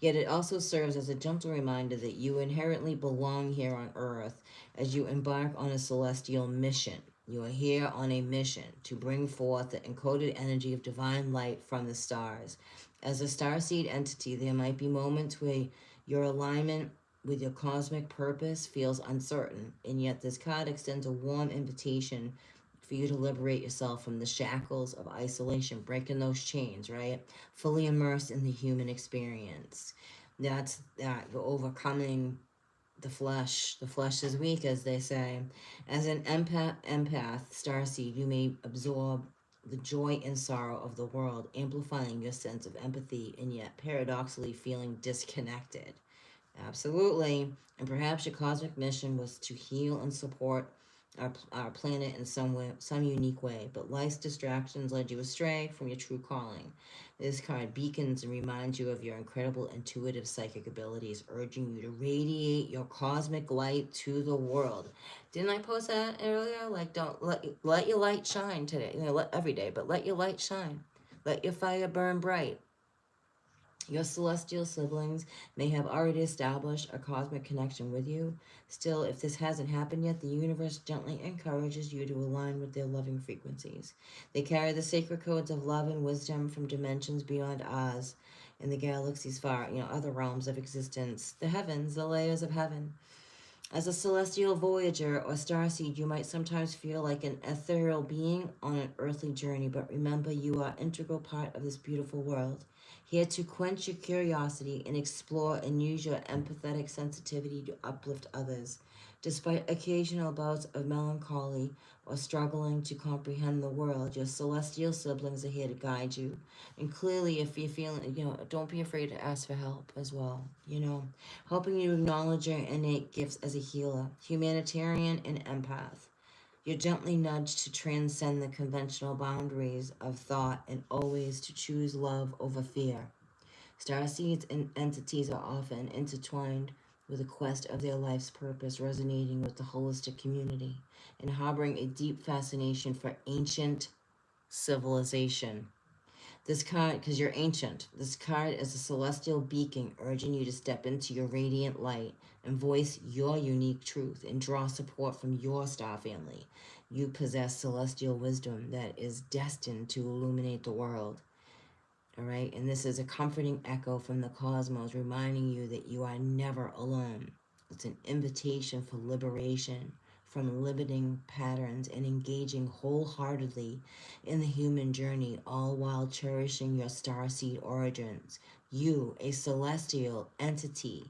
Yet it also serves as a gentle reminder that you inherently belong here on Earth as you embark on a celestial mission. You are here on a mission to bring forth the encoded energy of divine light from the stars. As a starseed entity, there might be moments where your alignment with your cosmic purpose feels uncertain, and yet this card extends a warm invitation for you to liberate yourself from the shackles of isolation, breaking those chains, right? Fully immersed in the human experience. That's that. You're overcoming the flesh. The flesh is weak, as they say. As an empath, starseed, you may absorb the joy and sorrow of the world, amplifying your sense of empathy, and yet paradoxically feeling disconnected. Absolutely. And perhaps your cosmic mission was to heal and support our planet in some way, some unique way, but life's distractions led you astray from your true calling. This card beacons and reminds you of your incredible intuitive psychic abilities, urging you to radiate your cosmic light to the world. Didn't I post that earlier? Like, don't let your light shine today. Every day, but let your light shine. Let your fire burn bright. Your celestial siblings may have already established a cosmic connection with you. Still, if this hasn't happened yet, the universe gently encourages you to align with their loving frequencies. They carry the sacred codes of love and wisdom from dimensions beyond ours, in the galaxy's far, other realms of existence, the heavens, the layers of heaven. As a celestial voyager or starseed, you might sometimes feel like an ethereal being on an earthly journey, but remember, you are an integral part of this beautiful world, here to quench your curiosity and explore and use your empathetic sensitivity to uplift others. Despite occasional bouts of melancholy or struggling to comprehend the world, your celestial siblings are here to guide you. And clearly, if you're feeling, don't be afraid to ask for help as well, helping you acknowledge your innate gifts as a healer, humanitarian, and empath. You're gently nudged to transcend the conventional boundaries of thought and always to choose love over fear. Starseeds and entities are often intertwined with the quest of their life's purpose, resonating with the holistic community and harboring a deep fascination for ancient civilization. This card, because you're ancient, this card is a celestial beacon urging you to step into your radiant light and voice your unique truth and draw support from your star family. You possess celestial wisdom that is destined to illuminate the world. All right, and this is a comforting echo from the cosmos reminding you that you are never alone. It's an invitation for liberation from limiting patterns and engaging wholeheartedly in the human journey, all while cherishing your starseed origins. You, a celestial entity,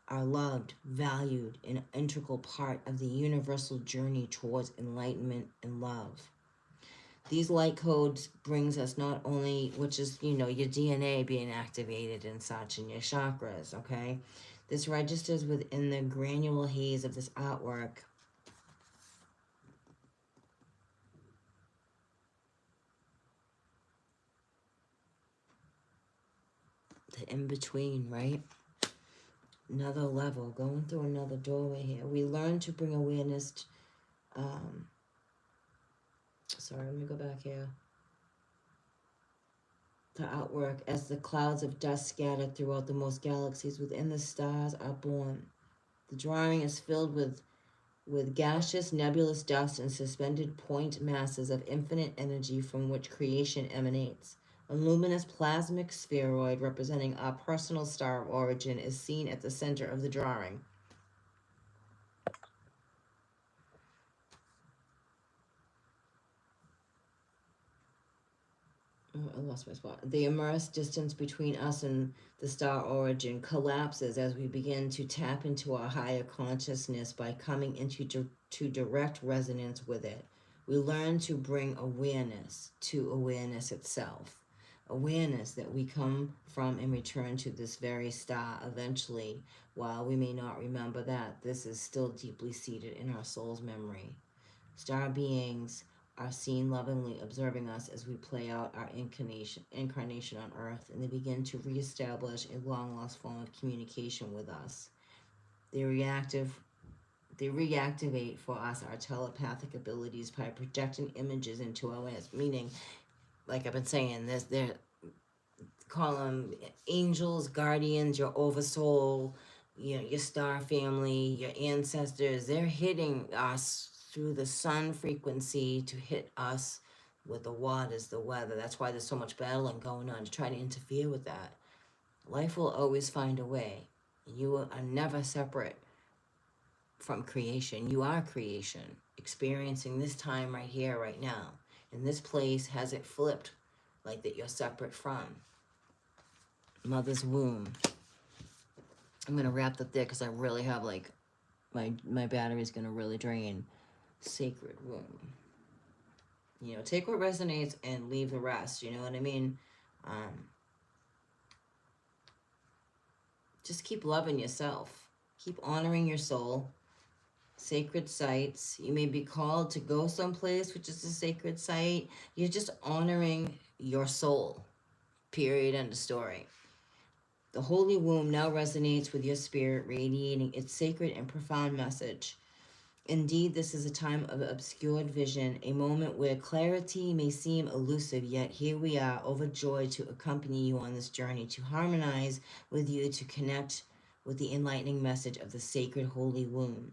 are loved, valued, an integral part of the universal journey towards enlightenment and love. These light codes brings us not only, which is, you know, your DNA being activated and such, and your chakras, okay? This registers within the granular haze of this artwork. The in-between, right? Another level, going through another doorway here. We learn to bring awareness to, sorry, let me go back here. The outwork as the clouds of dust scattered throughout the most galaxies within the stars are born. The drawing is filled with gaseous nebulous dust and suspended point masses of infinite energy from which creation emanates. A luminous plasmic spheroid representing our personal star of origin is seen at the center of the drawing. I lost my spot. The immersed distance between us and the star origin collapses as we begin to tap into our higher consciousness by coming into to direct resonance with it. We learn to bring awareness to awareness itself. Awareness that we come from and return to this very star eventually. While we may not remember that, this is still deeply seated in our soul's memory. Star beings are seen lovingly observing us as we play out our incarnation on Earth, and they begin to reestablish a long-lost form of communication with us. They reactivate for us our telepathic abilities by projecting images into our awareness. Meaning, like I've been saying, they're call them angels, guardians, your oversoul, you know, your star family, your ancestors. They're hitting us through the sun frequency to hit us with the waters, the weather. That's why there's so much battling going on to try to interfere with that. Life will always find a way. You are never separate from creation. You are creation, experiencing this time right here, right now. And this place has it flipped like that you're separate from. Mother's womb. I'm going to wrap up there because I really have like, my battery's going to really drain. Sacred womb. You know, take what resonates and leave the rest. You know what I mean? Just keep loving yourself. Keep honoring your soul. Sacred sites. You may be called to go someplace which is a sacred site. You're just honoring your soul. Period. End of story. The holy womb now resonates with your spirit, radiating its sacred and profound message. Indeed, this is a time of obscured vision, a moment where clarity may seem elusive, yet here we are, overjoyed to accompany you on this journey, to harmonize with you, to connect with the enlightening message of the sacred holy womb.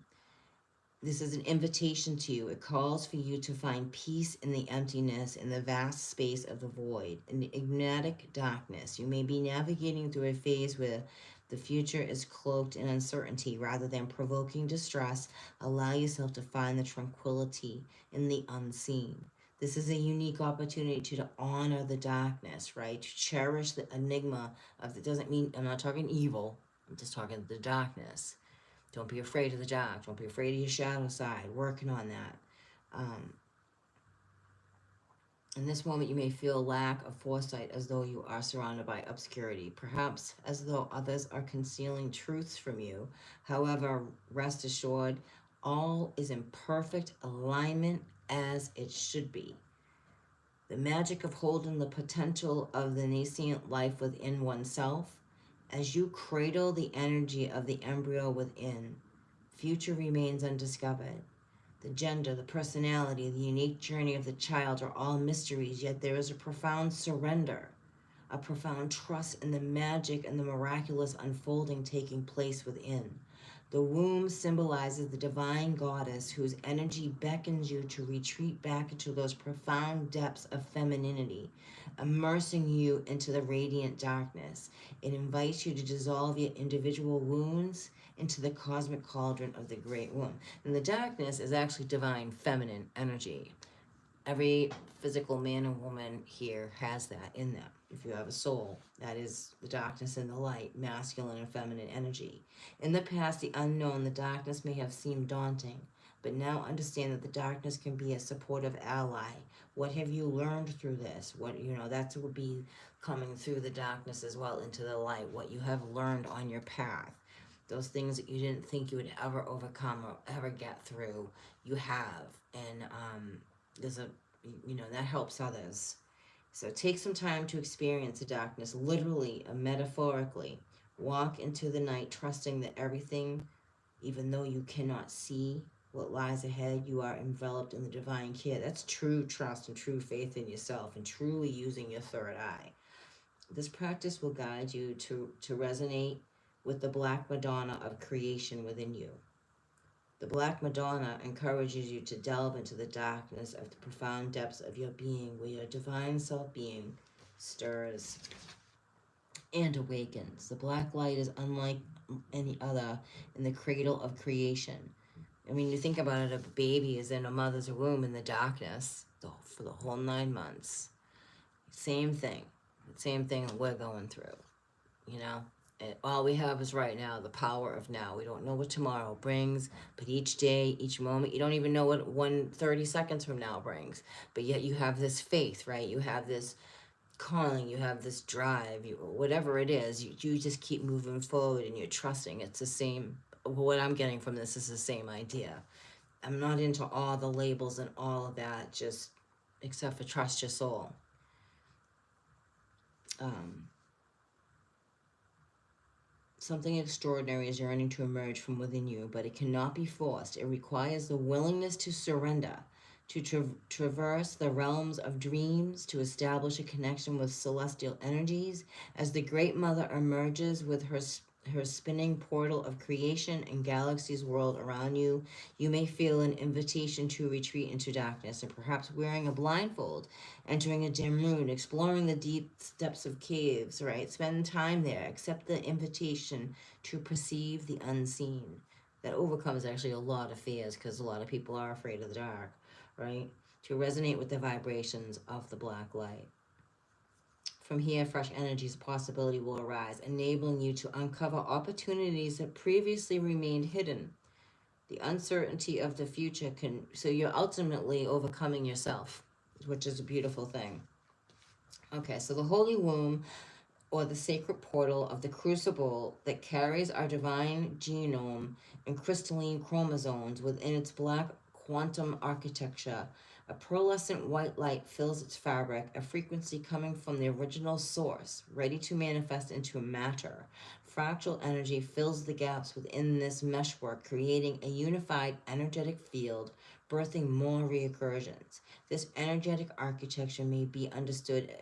This is an invitation to you. It calls for you to find peace in the emptiness, in the vast space of the void, in the enigmatic darkness. You may be navigating through a phase where the future is cloaked in uncertainty. Rather than provoking distress, allow yourself to find the tranquility in the unseen. This is a unique opportunity to honor the darkness, right? To cherish the enigma of it. Doesn't mean, I'm not talking evil, I'm just talking the darkness. Don't be afraid of the dark. Don't be afraid of your shadow side. Working on that. In this moment, you may feel lack of foresight as though you are surrounded by obscurity, perhaps as though others are concealing truths from you. However, rest assured, all is in perfect alignment as it should be. The magic of holding the potential of the nascent life within oneself, as you cradle the energy of the embryo within, future remains undiscovered. The gender, the personality, the unique journey of the child are all mysteries, yet there is a profound surrender, a profound trust in the magic and the miraculous unfolding taking place within. The womb symbolizes the divine goddess whose energy beckons you to retreat back into those profound depths of femininity, immersing you into the radiant darkness. It invites you to dissolve your individual wounds into the cosmic cauldron of the great womb. And the darkness is actually divine feminine energy. Every physical man and woman here has that in them. If you have a soul, that is the darkness and the light, masculine and feminine energy. In the past, the unknown, the darkness may have seemed daunting, but now understand that the darkness can be a supportive ally. What have you learned through this? What, that's what would be coming through the darkness as well into the light, what you have learned on your path. Those things that you didn't think you would ever overcome or ever get through, you have. And there's that helps others. So take some time to experience the darkness, literally and metaphorically. Walk into the night trusting that everything, even though you cannot see what lies ahead, you are enveloped in the divine care. That's true trust and true faith in yourself and truly using your third eye. This practice will guide you to resonate with the Black Madonna of creation within you. The Black Madonna encourages you to delve into the darkness of the profound depths of your being, where your divine self-being stirs and awakens. The black light is unlike any other in the cradle of creation. I mean, you think about it, a baby is in a mother's womb in the darkness for the whole 9 months. Same thing we're going through, all we have is right now, the power of now. We don't know what tomorrow brings, but each day, each moment, you don't even know what 30 seconds from now brings. But yet you have this faith, right? You have this calling, you have this drive, whatever it is, you just keep moving forward and you're trusting. It's the same, what I'm getting from this is the same idea. I'm not into all the labels and all of that, just except for trust your soul. Something extraordinary is yearning to emerge from within you, but it cannot be forced. It requires the willingness to surrender, to traverse the realms of dreams, to establish a connection with celestial energies. As the Great Mother emerges with her spinning portal of creation and galaxies whirled around you, you may feel an invitation to retreat into darkness and perhaps wearing a blindfold, entering a dim room, exploring the deep depths of caves, right? Spend time there. Accept the invitation to perceive the unseen. That overcomes actually a lot of fears because a lot of people are afraid of the dark, right? To resonate with the vibrations of the black light. From here, fresh energies of possibility will arise, enabling you to uncover opportunities that previously remained hidden. The uncertainty of the future so you're ultimately overcoming yourself, which is a beautiful thing. Okay, so the Holy Womb, or the sacred portal of the crucible that carries our divine genome and crystalline chromosomes within its black quantum architecture. A pearlescent white light fills its fabric, a frequency coming from the original source, ready to manifest into matter. Fractal energy fills the gaps within this meshwork, creating a unified energetic field, birthing more recursions. This energetic architecture may be understood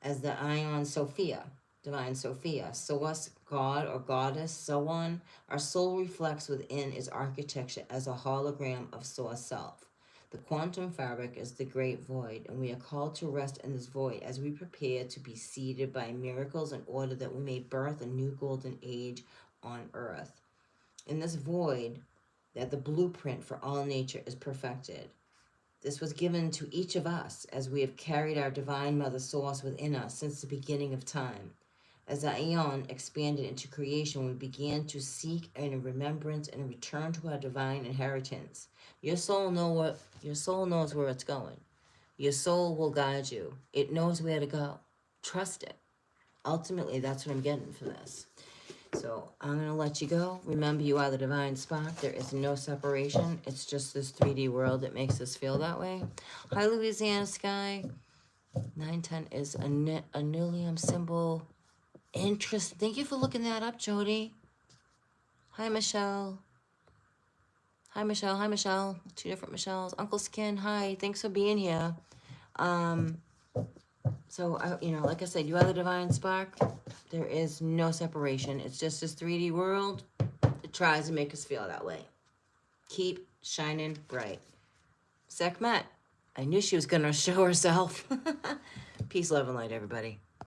as the Ion Sophia, Divine Sophia, Source, God or Goddess, so on. Our soul reflects within its architecture as a hologram of Source Self. The quantum fabric is the great void, and we are called to rest in this void as we prepare to be seeded by miracles in order that we may birth a new golden age on earth. In this void, that the blueprint for all nature is perfected. This was given to each of us as we have carried our divine mother source within us since the beginning of time. As the Aeon expanded into creation, we began to seek in remembrance and return to our divine inheritance. Your soul knows where it's going. Your soul will guide you. It knows where to go. Trust it. Ultimately, that's what I'm getting from this. So I'm going to let you go. Remember, you are the divine spark. There is no separation. It's just this 3D world that makes us feel that way. Hi, Louisiana Sky. 910 is a nullium symbol. Interesting. Thank you for looking that up, Jody. Hi, Michelle. Hi, Michelle. Hi, Michelle. 2 different Michelles. Uncle Skin, hi. Thanks for being here. So, like I said, you are the divine spark. There is no separation. It's just this 3D world. tries to make us feel that way. Keep shining bright. Sekhmet, I knew she was going to show herself. Peace, love, and light, everybody.